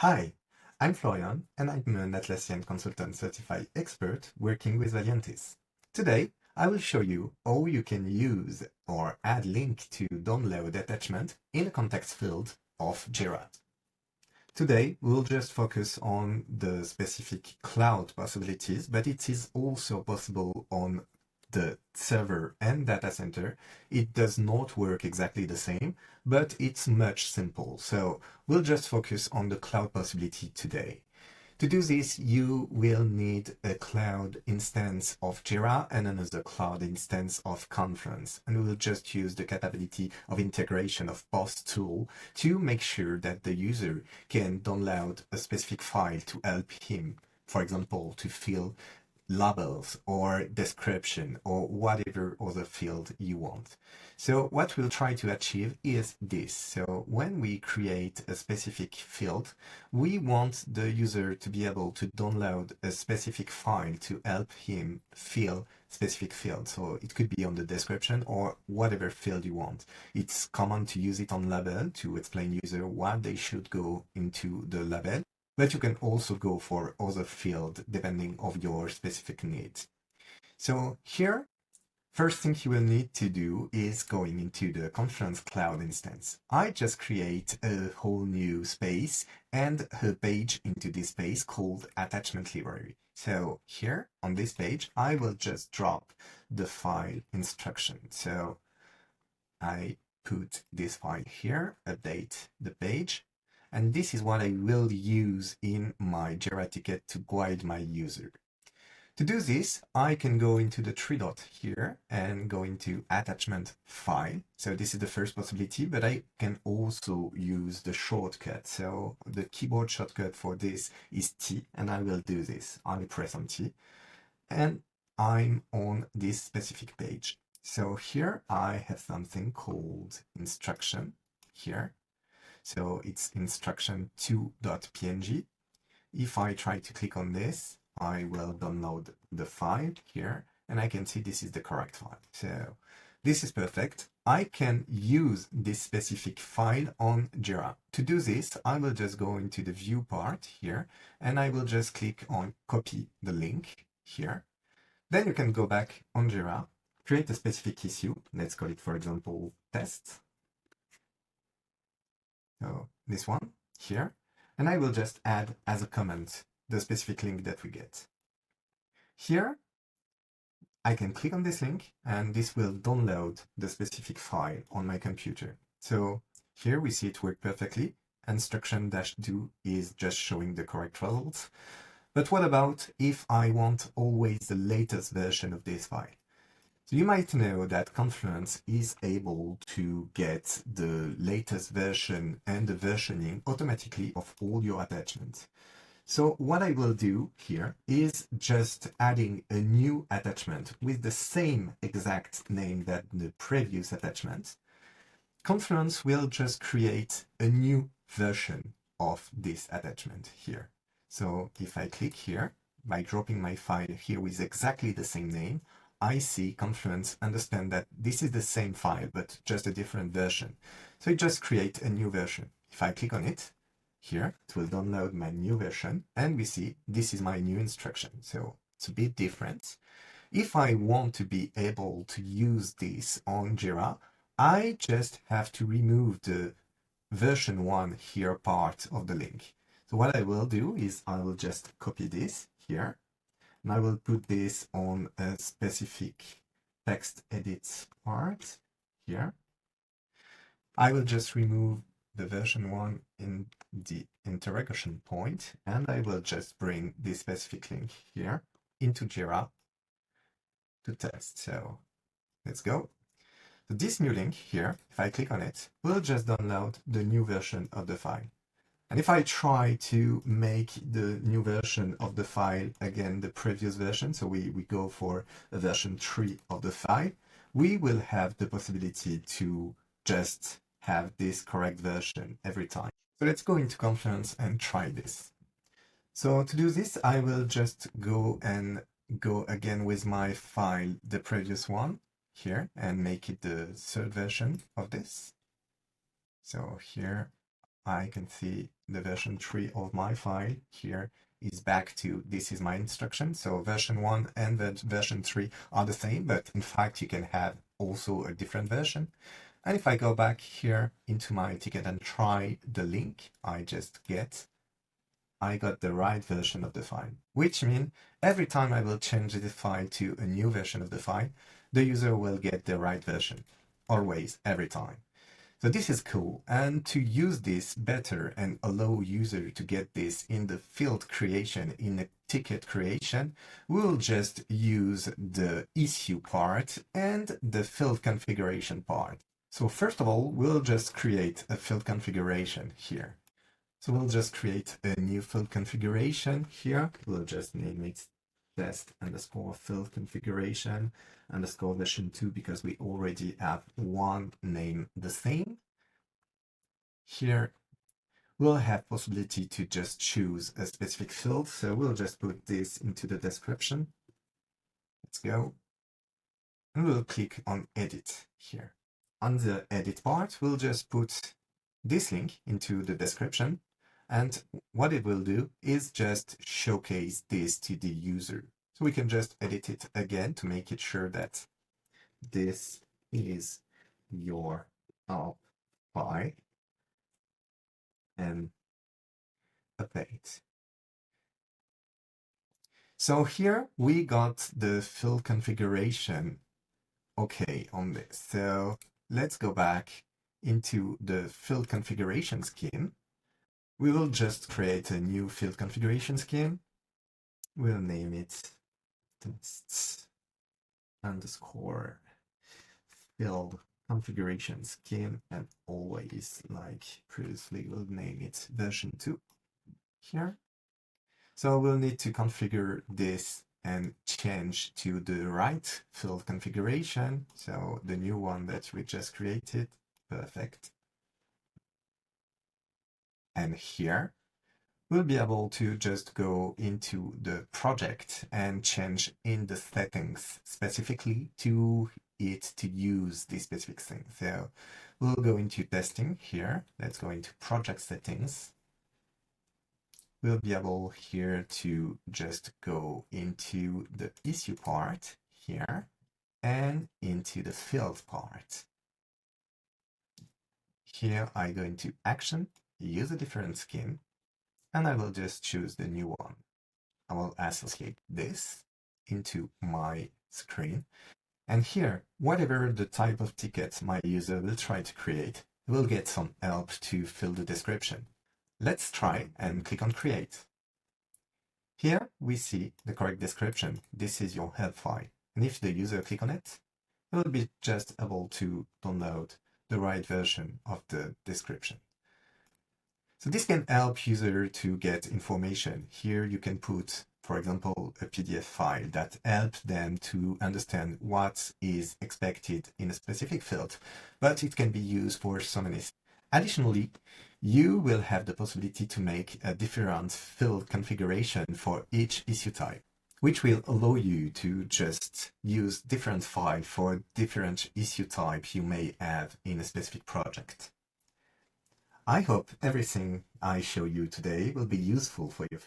Hi, I'm Florian, and I'm an Atlassian Consultant Certified Expert working with Valiantys. Today, I will show you how you can use or add link to download attachment in a context field of Jira. Today, we'll just focus on the specific cloud possibilities, but it is also possible on the server and data center. It does not work exactly the same, but it's much simple. So we'll just focus on the cloud possibility today. To do this, you will need a cloud instance of Jira and another cloud instance of Confluence. And we will just use the capability of integration of both tools to make sure that the user can download a specific file to help him, for example, to fill labels or description or whatever other field you want. So what we'll try to achieve is this. So when we create a specific field, we want the user to be able to download a specific file to help him fill specific field. So it could be on the description or whatever field you want. It's common to use it on label to explain user what they should go into the label, but you can also go for other field depending of your specific needs. So here, first thing you will need to do is going into the Confluence Cloud instance. I just create a whole new space and a page into this space called attachment library. So here on this page, I will just drop the file instruction. So I put this file here, update the page, and this is what I will use in my Jira ticket to guide my user. To do this, I can go into the three dot here and go into attachment file. So this is the first possibility, but I can also use the shortcut. So the keyboard shortcut for this is T, and I will do this. I will press on T, and I'm on this specific page. So here I have something called instruction here. So it's instruction 2.png. If I try to click on this, I will download the file here, and I can see this is the correct file. So this is perfect. I can use this specific file on Jira. To do this, I will just go into the view part here, and I will just click on copy the link here. Then you can go back on Jira, create a specific issue. Let's call it, for example, test. So this one here, and I will just add as a comment the specific link that we get. Here, I can click on this link and this will download the specific file on my computer. So here we see it work perfectly. Instruction-do is just showing the correct results. But what about if I want always the latest version of this file? So you might know that Confluence is able to get the latest version and the versioning automatically of all your attachments. So what I will do here is just adding a new attachment with the same exact name that the previous attachment. Confluence will just create a new version of this attachment here. So if I click here, by dropping my file here with exactly the same name, I see Confluence understand that this is the same file, but just a different version. So it just creates a new version. If I click on it, here, it will download my new version, and we see this is my new instruction. So it's a bit different. If I want to be able to use this on Jira, I just have to remove the version 1 here part of the link. So what I will do is I will just copy this here, and I will put this on a specific text edit part here. I will just remove the version 1 in the interrogation point, and I will just bring this specific link here into Jira to test. So let's go. So this new link here, if I click on it, will just download the new version of the file. And if I try to make the new version of the file, again, the previous version, so we go for a version 3 of the file, we will have the possibility to just have this correct version every time. So let's go into Confluence and try this. So to do this, I will just go again with my file, the previous one here, and make it the third version of this. So here I can see the version 3 of my file here is back to this is my instruction. So version 1 and version 3 are the same, but in fact you can have also a different version. And if I go back here into my ticket and try the link I got the right version of the file, which means every time I will change the file to a new version of the file, the user will get the right version, always, every time. So this is cool, and to use this better and allow user to get this in the field creation, in the ticket creation, we'll just use the issue part and the field configuration part. So first of all, we'll just create a field configuration here. So we'll just create a new field configuration here. We'll just name it test underscore field configuration underscore version 2 because we already have one name the same. Here we'll have possibility to just choose a specific field. So we'll just put this into the description. Let's go. And we'll click on edit here. On the edit part, we'll just put this link into the description. And what it will do is just showcase this to the user. So we can just edit it again to make it sure that this is your file and update. So here we got the field configuration okay on this. So let's go back into the field configuration scheme. We will just create a new field configuration scheme. We'll name it tests underscore field configuration scheme, and always like previously we'll name it version 2 here. So we'll need to configure this and change to the right field configuration. So the new one that we just created, perfect. And here we'll be able to just go into the project and change in the settings specifically to it to use this specific thing. So we'll go into testing here. Let's go into project settings. We'll be able here to just go into the issue part here and into the field part. Here I go into action, use a different scheme, and I will just choose the new one. I will associate this into my screen. And here, whatever the type of ticket my user will try to create, will get some help to fill the description. Let's try and click on create. Here we see the correct description. This is your help file. And if the user click on it, it will be just able to download the right version of the description. So this can help user to get information. Here you can put, for example, a PDF file that helps them to understand what is expected in a specific field, but it can be used for so many things. Additionally, you will have the possibility to make a different field configuration for each issue type, which will allow you to just use different files for different issue type you may have in a specific project. I hope everything I show you today will be useful for your